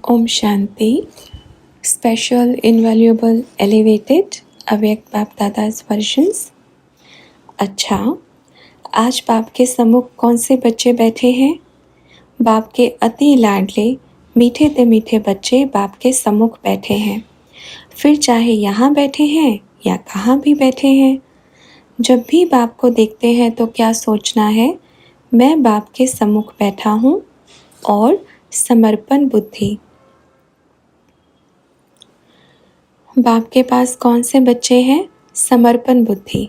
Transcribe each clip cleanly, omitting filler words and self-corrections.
Om Shanti. Special invaluable elevated अव्यक्त बाप दादा's versions. अच्छा, आज बाप के सम्मुख कौन से बच्चे बैठे हैं? बाप के अति लाडले मीठे ते मीठे बच्चे बाप के सम्मुख बैठे हैं। फिर चाहे यहाँ बैठे हैं या कहाँ भी बैठे हैं, जब भी बाप को देखते हैं तो क्या सोचना है? मैं बाप के सम्मुख बैठा हूँ और समर्पण बुद्धि। बाप के पास कौन से बच्चे हैं? समर्पण बुद्धि।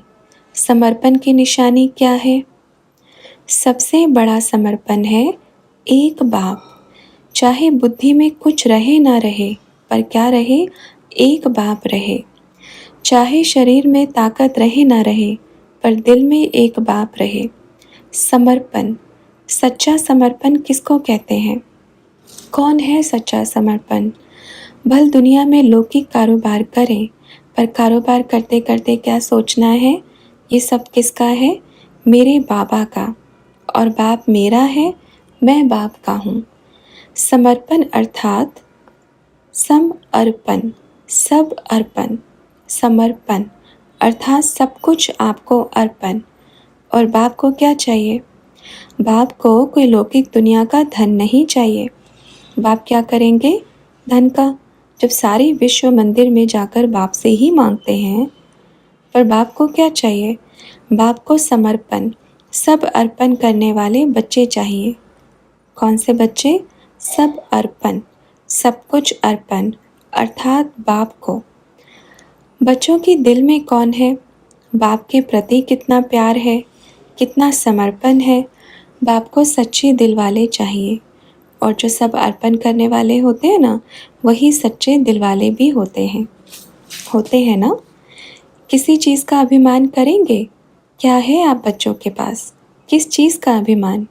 समर्पण की निशानी क्या है? सबसे बड़ा समर्पण है एक बाप। चाहे बुद्धि में कुछ रहे ना रहे, पर क्या रहे? एक बाप रहे। चाहे शरीर में ताकत रहे ना रहे, पर दिल में एक बाप रहे। समर्पण, सच्चा समर्पण किसको कहते हैं? कौन है सच्चा समर्पण? भल दुनिया में लौकिक कारोबार करें, पर कारोबार करते करते क्या सोचना है? ये सब किसका है? मेरे बाबा का। और बाप मेरा है, मैं बाप का हूँ। समर्पण अर्थात सम अर्पण, सब अर्पण। समर्पण अर्थात सब कुछ आपको अर्पण। और बाप को क्या चाहिए? बाप को कोई लौकिक दुनिया का धन नहीं चाहिए। बाप क्या करेंगे धन का? जब सारे विश्व मंदिर में जाकर बाप से ही मांगते हैं। पर बाप को क्या चाहिए? बाप को समर्पण, सब अर्पण करने वाले बच्चे चाहिए। कौन से बच्चे? सब अर्पण, सब कुछ अर्पण अर्थात बाप को। बच्चों के दिल में कौन है? बाप के प्रति कितना प्यार है, कितना समर्पण है? बाप को सच्चे दिल वाले चाहिए। और जो सब अर्पण करने वाले होते हैं ना, वही सच्चे दिल वाले भी होते हैं ना। किसी चीज़ का अभिमान करेंगे? क्या है आप बच्चों के पास? किस चीज़ का अभिमान?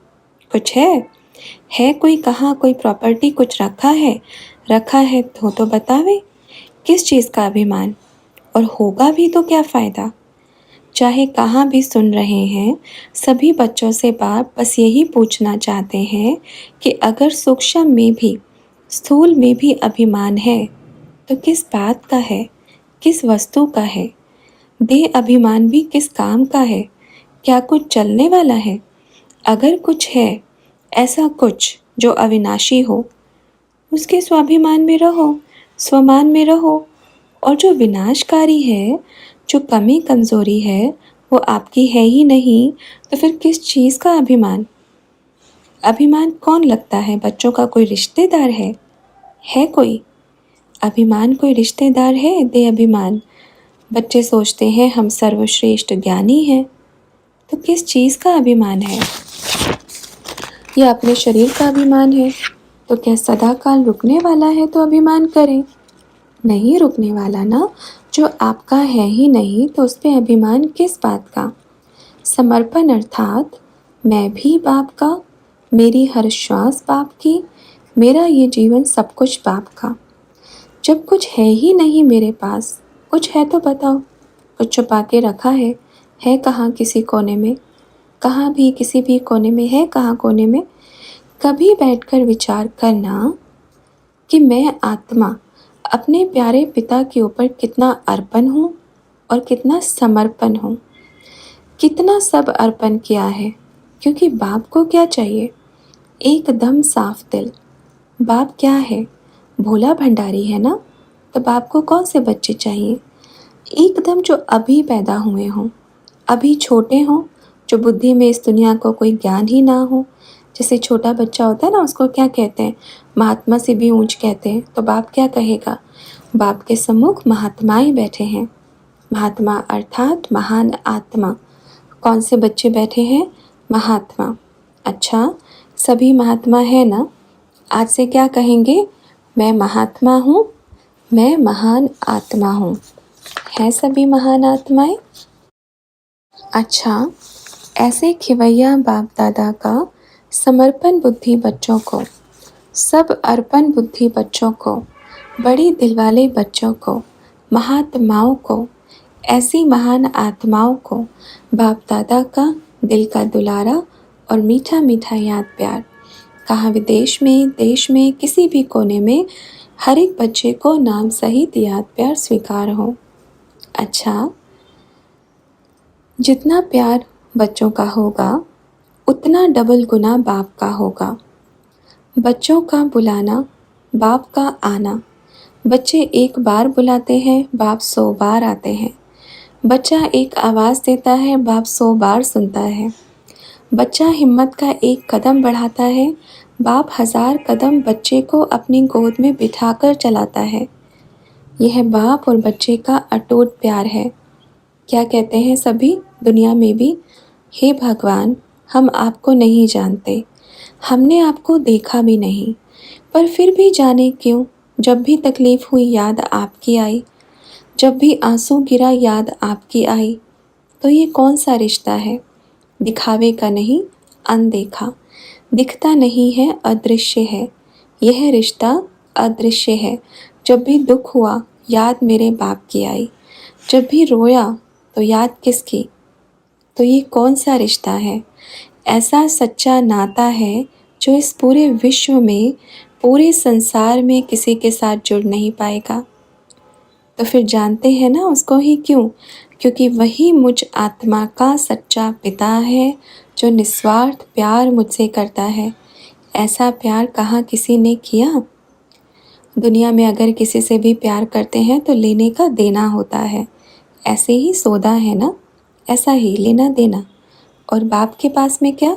कुछ है कोई? कहाँ कोई प्रॉपर्टी कुछ रखा है तो बतावे। किस चीज़ का अभिमान? और होगा भी तो क्या फ़ायदा? चाहे कहाँ भी सुन रहे हैं, सभी बच्चों से बाप बस यही पूछना चाहते हैं कि अगर सूक्ष्म में भी, स्थूल में भी अभिमान है तो किस बात का है, किस वस्तु का है? देह अभिमान भी किस काम का है? क्या कुछ चलने वाला है? अगर कुछ है, ऐसा कुछ जो अविनाशी हो, उसके स्वाभिमान में रहो, स्वमान में रहो। और जो विनाशकारी है, जो कमी कमज़ोरी है, वो आपकी है ही नहीं, तो फिर किस चीज़ का अभिमान? अभिमान कौन लगता है? बच्चों का कोई रिश्तेदार है कोई? अभिमान कोई रिश्तेदार है? दे अभिमान। बच्चे सोचते हैं हम सर्वश्रेष्ठ ज्ञानी हैं, तो किस चीज़ का अभिमान है? या अपने शरीर का अभिमान है? तो क्या सदा काल रुकने वाला है तो अभिमान करें? नहीं रुकने वाला ना। जो आपका है ही नहीं, तो उस पर अभिमान किस बात का? समर्पण अर्थात मैं भी बाप का, मेरी हर श्वास बाप की, मेरा ये जीवन सब कुछ बाप का। जब कुछ है ही नहीं मेरे पास, कुछ है तो बताओ। कुछ छुपा के रखा है कहाँ? किसी कोने में? कहाँ भी, किसी भी कोने में है? कहाँ कोने में? कभी बैठकर विचार करना कि मैं आत्मा अपने प्यारे पिता के ऊपर कितना अर्पण हूँ और कितना समर्पण हूँ। कितना सब अर्पण किया है, क्योंकि बाप को क्या चाहिए? एकदम साफ दिल। बाप क्या है? भोला भंडारी है ना। तो बाप को कौन से बच्चे चाहिए? एकदम जो अभी पैदा हुए हों, अभी छोटे हों, जो बुद्धि में इस दुनिया को कोई ज्ञान ही ना हो। जैसे छोटा बच्चा होता है ना, उसको क्या कहते हैं? महात्मा से भी ऊंच कहते हैं। तो बाप क्या कहेगा? बाप के सम्मुख महात्माएं बैठे हैं। महात्मा अर्थात महान आत्मा। कौन से बच्चे बैठे हैं? महात्मा। अच्छा, सभी महात्मा है ना। आज से क्या कहेंगे? मैं महात्मा हूँ, मैं महान आत्मा हूँ। है सभी महान आत्माएं? अच्छा, ऐसे खिवैया बाप दादा का समर्पण बुद्धि बच्चों को, सब अर्पण बुद्धि बच्चों को, बड़ी दिलवाले बच्चों को, महात्माओं को, ऐसी महान आत्माओं को बाप दादा का दिल का दुलारा और मीठा मीठा याद प्यार। कहाँ विदेश में, देश में, किसी भी कोने में हर एक बच्चे को नाम सहित याद प्यार स्वीकार हो। अच्छा, जितना प्यार बच्चों का होगा उतना डबल गुना बाप का होगा। बच्चों का बुलाना, बाप का आना। बच्चे एक बार बुलाते हैं, बाप 100 बार आते हैं। बच्चा एक आवाज़ देता है, बाप 100 बार सुनता है। बच्चा हिम्मत का एक कदम बढ़ाता है, बाप 1000 कदम बच्चे को अपनी गोद में बिठाकर चलाता है। यह बाप और बच्चे का अटूट प्यार है। क्या कहते हैं सभी दुनिया में भी, हे भगवान, हम आपको नहीं जानते, हमने आपको देखा भी नहीं, पर फिर भी जाने क्यों जब भी तकलीफ़ हुई याद आपकी आई, जब भी आंसू गिरा याद आपकी आई। तो ये कौन सा रिश्ता है, दिखावे का नहीं, अनदेखा, दिखता नहीं है, अदृश्य है। यह रिश्ता अदृश्य है। जब भी दुख हुआ याद मेरे बाप की आई, जब भी रोया तो याद किसकी। तो ये कौन सा रिश्ता है, ऐसा सच्चा नाता है जो इस पूरे विश्व में, पूरे संसार में किसी के साथ जुड़ नहीं पाएगा। तो फिर जानते हैं ना उसको ही क्यों, क्योंकि वही मुझ आत्मा का सच्चा पिता है जो निस्वार्थ प्यार मुझसे करता है। ऐसा प्यार कहाँ किसी ने किया। दुनिया में अगर किसी से भी प्यार करते हैं तो लेने का देना होता है, ऐसे ही सौदा है ना, ऐसा ही लेना देना। और बाप के पास में क्या,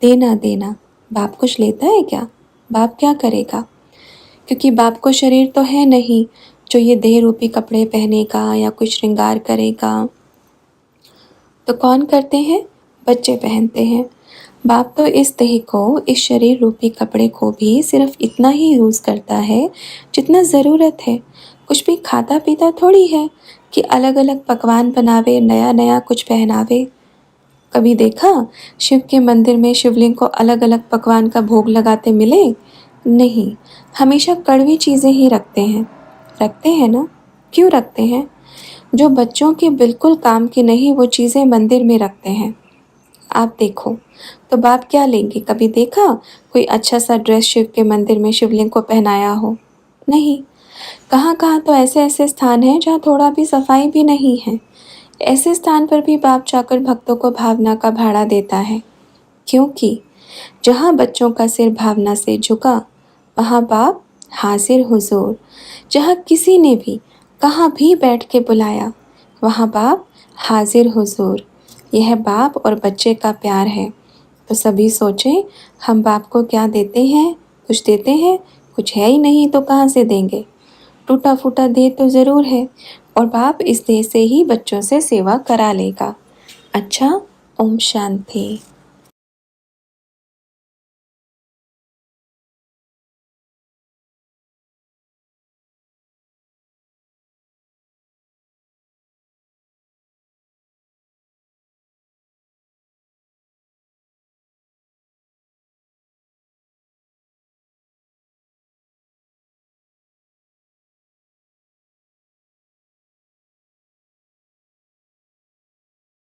देना देना। बाप कुछ लेता है क्या, बाप क्या करेगा, क्योंकि बाप को शरीर तो है नहीं जो ये देह रूपी कपड़े पहनेगा या कुछ श्रृंगार करेगा। तो कौन करते हैं, बच्चे पहनते हैं। बाप तो इस देह को, इस शरीर रूपी कपड़े को भी सिर्फ इतना ही यूज़ करता है जितना ज़रूरत है। कुछ भी खाता पीता थोड़ी है कि अलग अलग पकवान बनावे, नया नया कुछ पहनावे। कभी देखा शिव के मंदिर में शिवलिंग को अलग अलग पकवान का भोग लगाते मिले? नहीं, हमेशा कड़वी चीज़ें ही रखते हैं ना। क्यों रखते हैं, जो बच्चों के बिल्कुल काम की नहीं वो चीज़ें मंदिर में रखते हैं। आप देखो तो बाप क्या लेंगे, कभी देखा कोई अच्छा सा ड्रेस शिव के मंदिर में शिवलिंग को पहनाया हो? नहीं। कहाँ कहाँ तो ऐसे ऐसे स्थान हैं जहाँ थोड़ा भी सफाई भी नहीं है। ऐसे स्थान पर भी बाप जाकर भक्तों को भावना का भाड़ा देता है, क्योंकि जहाँ बच्चों का सिर भावना से झुका वहाँ बाप हाजिर हुजूर। जहाँ किसी ने भी कहाँ भी बैठ के बुलाया वहाँ बाप हाजिर हुजूर। यह बाप और बच्चे का प्यार है। तो सभी सोचें, हम बाप को क्या देते हैं, कुछ देते हैं, कुछ है ही नहीं तो कहाँ से देंगे। टूटा फूटा देह तो ज़रूर है, और बाप इस देह से ही बच्चों से सेवा करा लेगा। अच्छा, ओम शांति।